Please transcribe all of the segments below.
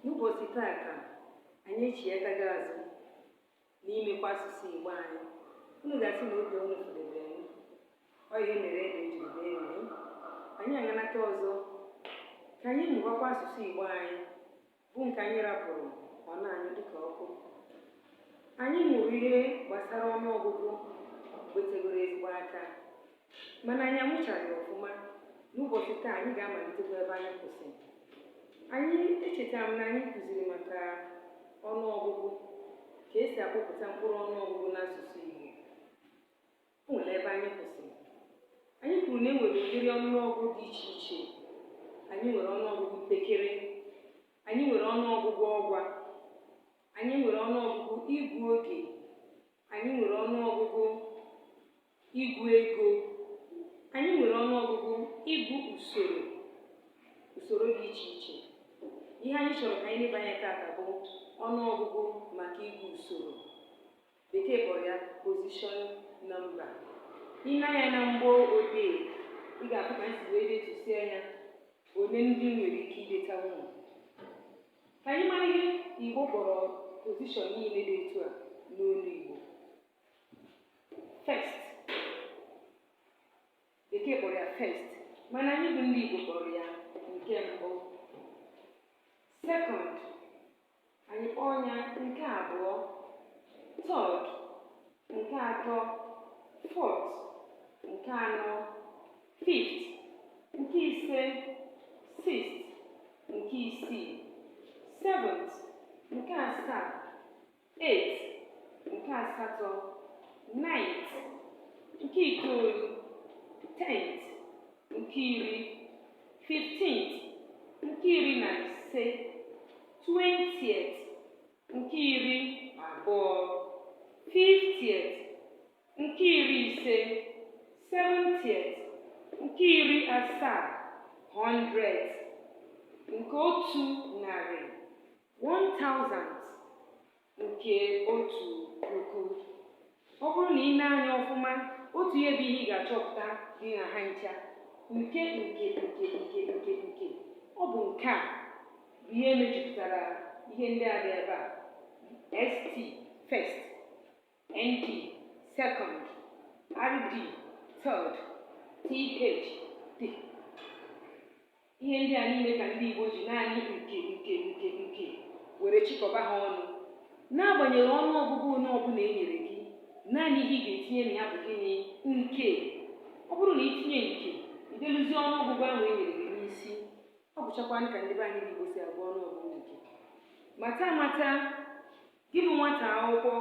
N'ụbọchị taata anyị echighataghị azụ n'imekwa asụsụ Igbo anyị. Unu ga-asị na oge unu fudebere m. Ọ ihe mere ede jiri bee nne. Anyị aganata ọzọ ka anyị mụbakwa asụsụ Igbo anyị bụ nke anyị rapụrụ ọ na-anyụ dịka ọkụ. Anyị mụrụ ihe gbasara ọnụọgụgụ gbetegoro ezigbo aka, mana anyị amụchaghị ọfụma. N'ụbọchị taa anyị ga-amalitekwa ebe anyị kwụsịrị. Anyị echetara m na anyị kụziri maka ọnụọgụgụ, ka esi akpọpụta mkpụrụ ọnụọgụgụ n'asụsụ Igbo. O nwere ebe anyị kwụsịrị. Anyị kwuru na e nwere ụdịrị ọnụọgụgụ dị iche iche. Anyị nwere ọnụọgụgụ mpekere, anyị nwere ọnụọgụgụ ọgwa, anyị nwere ọnụọgụgụ ịgụ oge, anyị nwere ọnụọgụgụ ịgụ ego, anyị nwere ọnụọgụgụ ịgụ usoro dị iche iche. Ihe anyị chọrọ ka anyị lebanye taata bụ ọnụọgụgụ maka ịgụ usoro. Bekee kpọrọ ya position number. Ile anya na mgbo odee, ị ga-afụ ka anyị si wee detusie anya ole ndị nwere ike ideta ụmụ. Ka anyị mara ihe Igbo kpọrọ position niile dị etu a n'olu Igbo. First. Bekee kpọrọ ya first, mana anyị bụ ndị Igbo kpọrọ ya nke mbụ. Second, anyị kpọọ ya nke abụọ. Third, nke atọ. Fourth, nke anọ. Fifth, nke ise. Sixth, nke isii. Seventh, nke asaa. Eighth, nke asatọ. Ninth, nke itoolu. 10th, nke iri. 15th, nke iri na ise. 20th, nke iri abụọ. 50th, nke iri ise. 70th, nke iri asaa. 100th, nke otu narị. 1000th, nke otu puku. Ọ bụrụ na ị na-anya ọfụma, otu ihe bụ ihe ị ga-achọpụta dị na ha ncha. Nke. Ọ bụ nke a bụ ihe mejupụtara ihe ndị a dị ebe a. ST, first. ND, second. RD, third. TH, D. Ihe ndị a niile ka ndị Igbo ji naanị nke were chịkọba ha ọnụ. N'agbanyeghị ọnụọgụgụ onye ọbụla e nyere gị, naanị ihe ị ga-etinye na ya bụ gịnị? Nke. Ọ bụrụ na itinye nke, ideluzi ọnụọgụgụ ahụ e nyere gị n'isi. Ọ bụchakwanụ ka ndị be anyị Igbo si agụ ọnụọgụgụ nke. Mata gị bụ nwata akwụkwọ,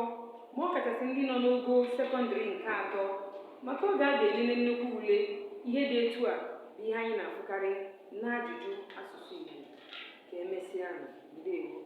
ma ọ kachasị ndị nọ n'ogo sekọndịrị nke atọ, maka oge a ga-elele nnukwu ule ihe dị etu a bụ ihe anyị na-afụkarị n'ajụjụ asụsụ Igbo. Ka emesịa, ndewo.